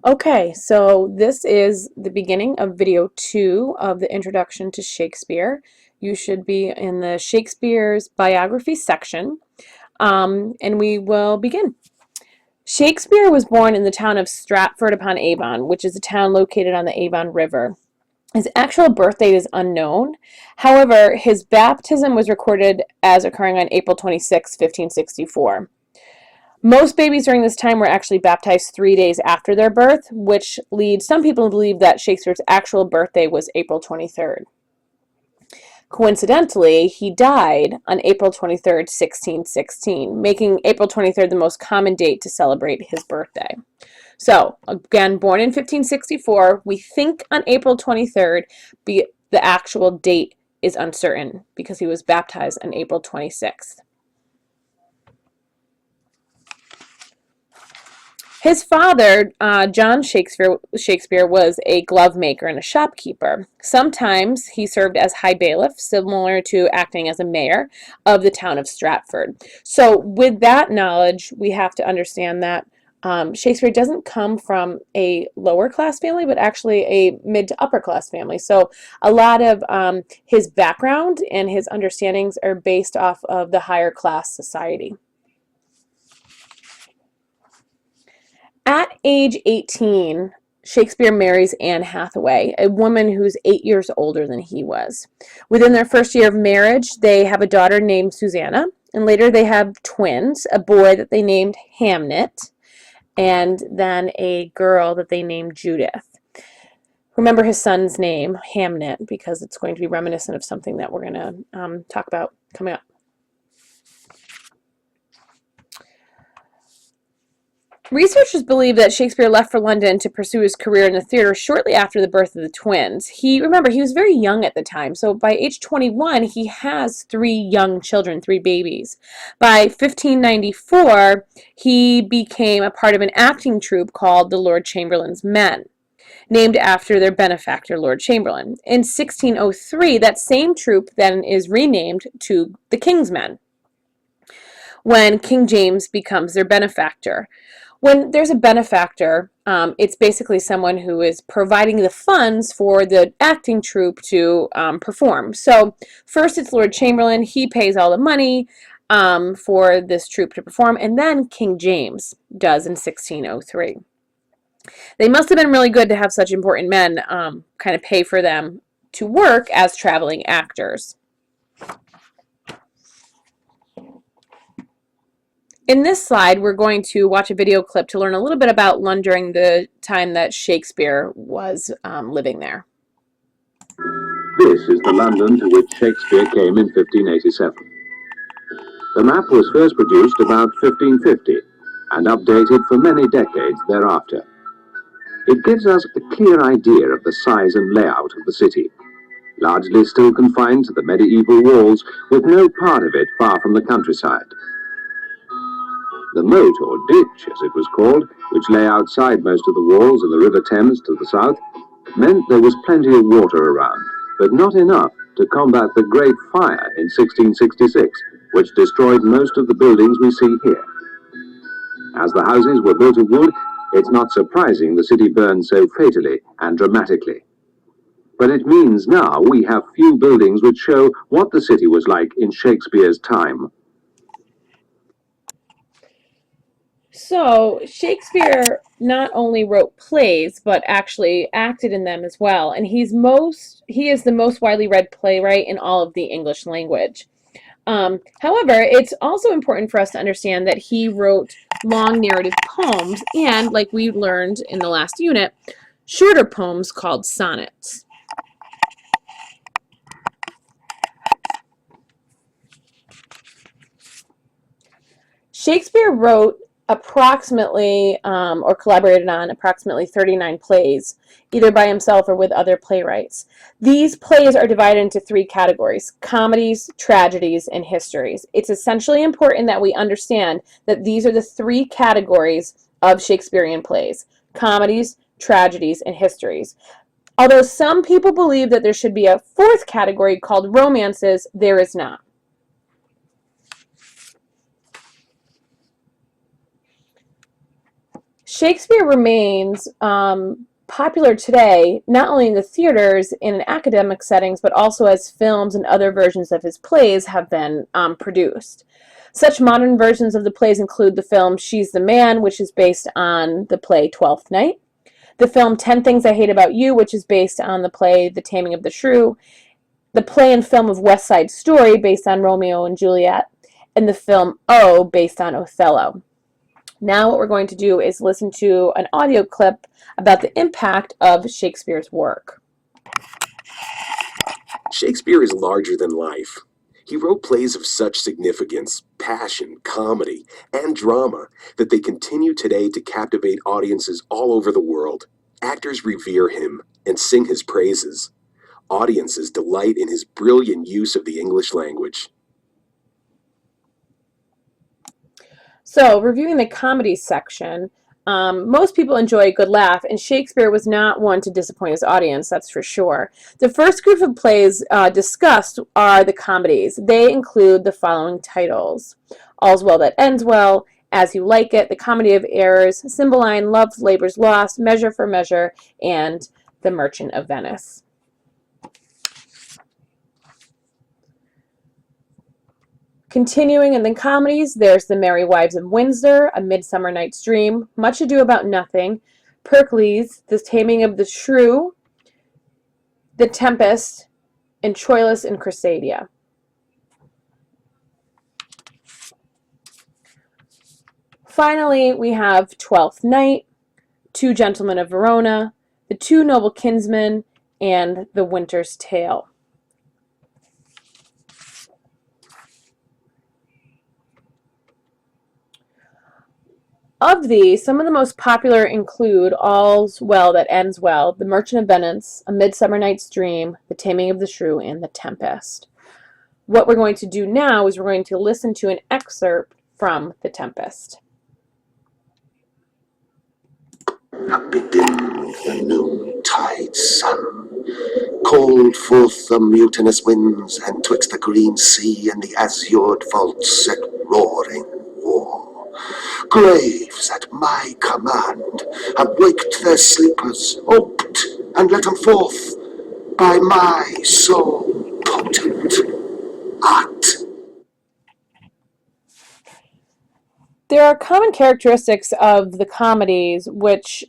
Okay, so this is the beginning of video 2 of the Introduction to Shakespeare. You should be in the Shakespeare's biography section, and we will begin. Shakespeare was born in the town of Stratford-upon-Avon, which is a town located on the Avon River. His actual birth date is unknown. However, his baptism was recorded as occurring on April 26, 1564. Most babies during this time were actually baptized 3 days after their birth, which leads some people to believe that Shakespeare's actual birthday was April 23rd. Coincidentally, he died on April 23rd, 1616, making April 23rd the most common date to celebrate his birthday. So, again, born in 1564, we think on April 23rd, the actual date is uncertain because he was baptized on April 26th. His father, John Shakespeare, was a glove maker and a shopkeeper. Sometimes he served as high bailiff, similar to acting as a mayor of the town of Stratford. So with that knowledge, we have to understand that Shakespeare doesn't come from a lower class family, but actually a mid to upper class family. So a lot of his background and his understandings are based off of the higher class society. At age 18, Shakespeare marries Anne Hathaway, a woman who's 8 years older than he was. Within their first year of marriage, they have a daughter named Susanna, and later they have twins, a boy that they named Hamnet, and then a girl that they named Judith. Remember his son's name, Hamnet, because it's going to be reminiscent of something that we're going to talk about coming up. Researchers believe that Shakespeare left for London to pursue his career in the theater shortly after the birth of the twins. Remember, he was very young at the time, so by age 21, he has 3 young children, 3 babies. By 1594, he became a part of an acting troupe called the Lord Chamberlain's Men, named after their benefactor, Lord Chamberlain. In 1603, that same troupe then is renamed to the King's Men, when King James becomes their benefactor. When there's a benefactor, it's basically someone who is providing the funds for the acting troupe to perform. So first it's Lord Chamberlain. He pays all the money for this troupe to perform, and then King James does in 1603. They must have been really good to have such important men kind of pay for them to work as traveling actors. In this slide, we're going to watch a video clip to learn a little bit about London during the time that Shakespeare was living there. This is the London to which Shakespeare came in 1587. The map was first produced about 1550 and updated for many decades thereafter. It gives us a clear idea of the size and layout of the city, largely still confined to the medieval walls, with no part of it far from the countryside. The moat, or ditch as it was called, which lay outside most of the walls of the River Thames to the south, meant there was plenty of water around, but not enough to combat the Great Fire in 1666, which destroyed most of the buildings we see here. As the houses were built of wood, it's not surprising the city burned so fatally and dramatically. But it means now we have few buildings which show what the city was like in Shakespeare's time. So Shakespeare not only wrote plays, but actually acted in them as well. And he is the most widely read playwright in all of the English language. However, it's also important for us to understand that he wrote long narrative poems and, like we learned in the last unit, shorter poems called sonnets. Shakespeare wrote approximately, or collaborated on approximately 39 plays, either by himself or with other playwrights. These plays are divided into 3 categories: comedies, tragedies, and histories. It's essentially important that we understand that these are the 3 categories of Shakespearean plays: comedies, tragedies, and histories. Although some people believe that there should be a 4th category called romances, there is not. Shakespeare remains popular today, not only in the theaters and in academic settings, but also as films and other versions of his plays have been produced. Such modern versions of the plays include the film She's the Man, which is based on the play Twelfth Night, the film 10 Things I Hate About You, which is based on the play The Taming of the Shrew, the play and film of West Side Story, based on Romeo and Juliet, and the film O, based on Othello. Now what we're going to do is listen to an audio clip about the impact of Shakespeare's work. Shakespeare is larger than life. He wrote plays of such significance, passion, comedy, and drama that they continue today to captivate audiences all over the world. Actors revere him and sing his praises. Audiences delight in his brilliant use of the English language. So, reviewing the comedy section, most people enjoy a good laugh, and Shakespeare was not one to disappoint his audience, that's for sure. The first group of plays discussed are the comedies. They include the following titles: All's Well That Ends Well, As You Like It, The Comedy of Errors, Cymbeline, Love, Labour's Lost, Measure for Measure, and The Merchant of Venice. Continuing in the comedies, there's The Merry Wives of Windsor, A Midsummer Night's Dream, Much Ado About Nothing, Pericles, The Taming of the Shrew, The Tempest, and Troilus and Cressida. Finally, we have Twelfth Night, Two Gentlemen of Verona, The Two Noble Kinsmen, and The Winter's Tale. Of these, some of the most popular include All's Well That Ends Well, The Merchant of Venice, A Midsummer Night's Dream, The Taming of the Shrew, and The Tempest. What we're going to do now is we're going to listen to an excerpt from The Tempest. Happy dimmed the noontide sun, called forth the mutinous winds, and twixt the green sea and the azured vaults set roaring war. Graves at my command have waked their sleepers, oped, and let them forth by my so potent art. There are common characteristics of the comedies which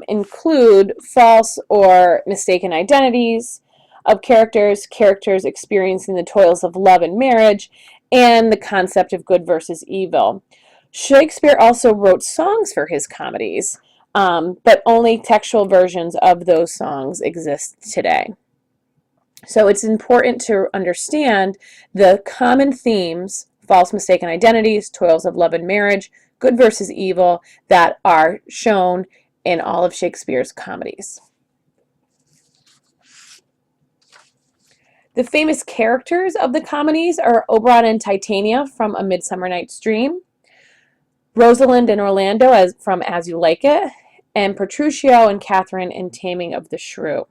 include false or mistaken identities of characters, characters experiencing the toils of love and marriage, and the concept of good versus evil. Shakespeare also wrote songs for his comedies, but only textual versions of those songs exist today. So it's important to understand the common themes: false, mistaken identities, toils of love and marriage, good versus evil, that are shown in all of Shakespeare's comedies. The famous characters of the comedies are Oberon and Titania from A Midsummer Night's Dream, Rosalind and Orlando from As You Like It, and Petruchio and Catherine in Taming of the Shrew.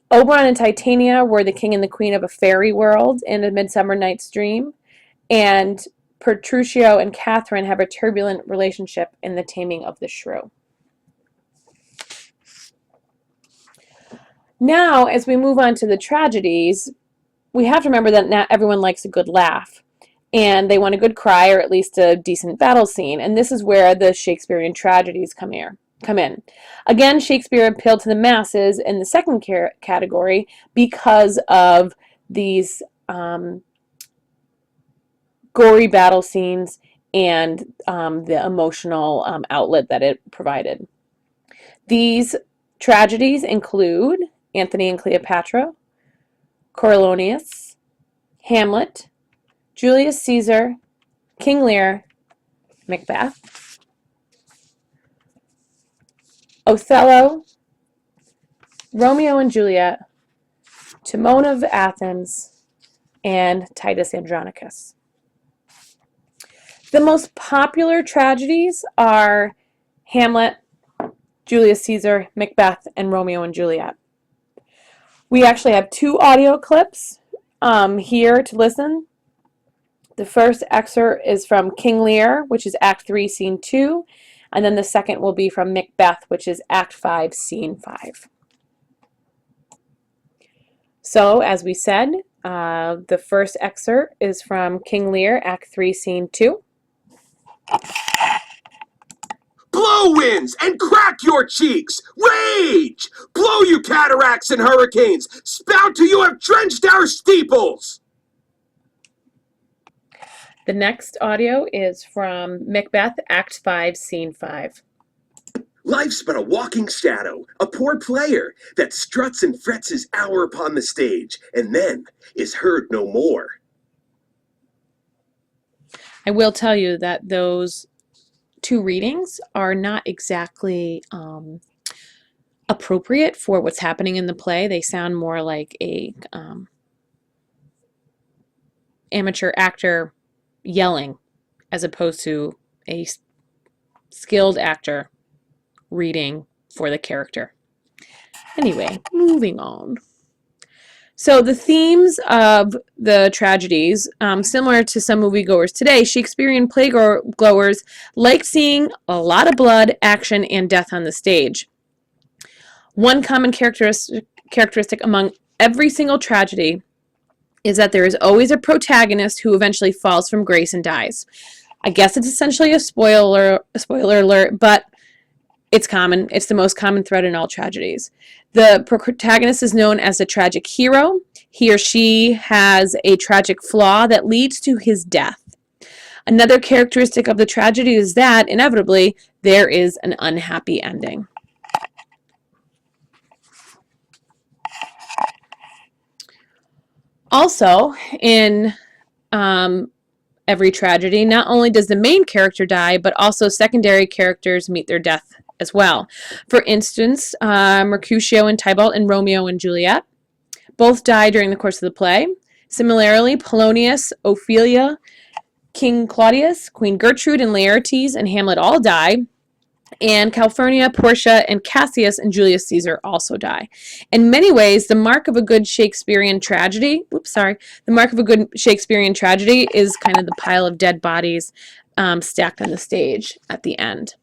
Oberon and Titania were the king and the queen of a fairy world in A Midsummer Night's Dream, and Petruchio and Catherine have a turbulent relationship in The Taming of the Shrew. Now, as we move on to the tragedies, we have to remember that not everyone likes a good laugh, and they want a good cry or at least a decent battle scene, and this is where the Shakespearean tragedies come in. Again, Shakespeare appealed to the masses in the second category because of these gory battle scenes and the emotional outlet that it provided. These tragedies include Antony and Cleopatra, Coriolanus, Hamlet, Julius Caesar, King Lear, Macbeth, Othello, Romeo and Juliet, Timon of Athens, and Titus Andronicus. The most popular tragedies are Hamlet, Julius Caesar, Macbeth, and Romeo and Juliet. We actually have two audio clips here to listen The first excerpt is from King Lear, which is Act 3, Scene 2, and then the second will be from Macbeth, which is Act 5, Scene 5. So, as we said, the first excerpt is from King Lear, Act 3, Scene 2. Blow winds and crack your cheeks! Rage! Blow, you cataracts and hurricanes! Spout till you have drenched our steeples! The next audio is from Macbeth, Act 5, Scene 5. Life's but a walking shadow, a poor player that struts and frets his hour upon the stage, and then is heard no more. I will tell you that those two readings are not exactly appropriate for what's happening in the play. They sound more like a amateur actor yelling as opposed to a skilled actor reading for the character. Anyway, moving on. So the themes of the tragedies, similar to some moviegoers today, Shakespearean playgoers liked seeing a lot of blood, action, and death on the stage. One common characteristic among every single tragedy is that there is always a protagonist who eventually falls from grace and dies. I guess it's essentially a spoiler alert, but it's common. It's the most common thread in all tragedies. The protagonist is known as a tragic hero. He or she has a tragic flaw that leads to his death. Another characteristic of the tragedy is that, inevitably, there is an unhappy ending. Also, in every tragedy, not only does the main character die, but also secondary characters meet their death as well. For instance, Mercutio and Tybalt in Romeo and Juliet both die during the course of the play. Similarly, Polonius, Ophelia, King Claudius, Queen Gertrude, and Laertes and Hamlet all die. And Calphurnia, Portia, and Cassius and Julius Caesar also die. In many ways, the mark of a good Shakespearean tragedy, the mark of a good Shakespearean tragedy is kind of the pile of dead bodies stacked on the stage at the end.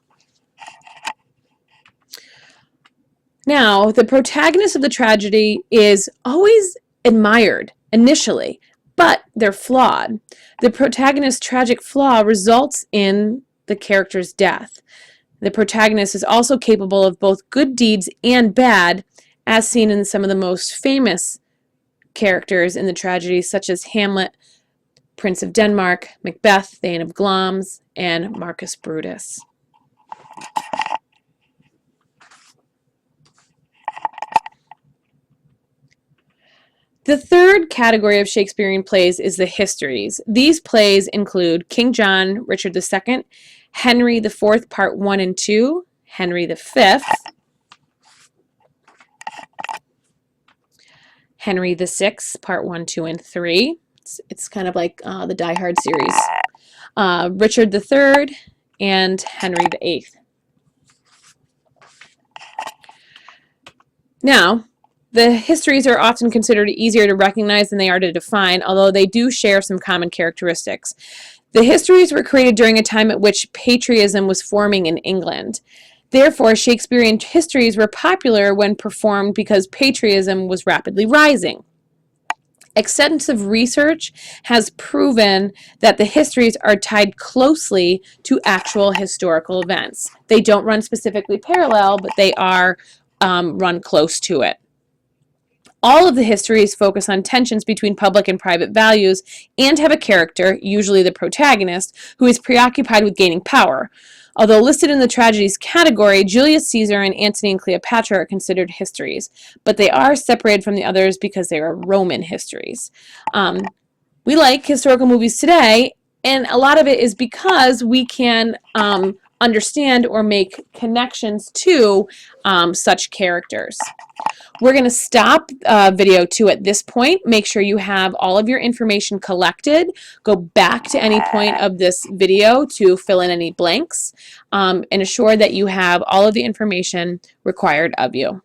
Now, the protagonist of the tragedy is always admired initially, but they're flawed. The protagonist's tragic flaw results in the character's death. The protagonist is also capable of both good deeds and bad, as seen in some of the most famous characters in the tragedies, such as Hamlet, Prince of Denmark, Macbeth, the Anne of Glamis, and Marcus Brutus. The third category of Shakespearean plays is the histories. These plays include King John, Richard II, Henry IV, Part 1 and 2, Henry V, Henry VI, Part 1, 2, and 3. It's kind of like the Die Hard series. Richard III and Henry VIII. Now, the histories are often considered easier to recognize than they are to define, although they do share some common characteristics. The histories were created during a time at which patriotism was forming in England. Therefore, Shakespearean histories were popular when performed because patriotism was rapidly rising. Extensive research has proven that the histories are tied closely to actual historical events. They don't run specifically parallel, but they are run close to it. All of the histories focus on tensions between public and private values and have a character, usually the protagonist, who is preoccupied with gaining power. Although listed in the tragedies category, Julius Caesar and Antony and Cleopatra are considered histories, but they are separated from the others because they are Roman histories. We like historical movies today, and a lot of it is because we can understand or make connections to such characters. We're going to stop video 2 at this point. Make sure you have all of your information collected. Go back to any point of this video to fill in any blanks and assure that you have all of the information required of you.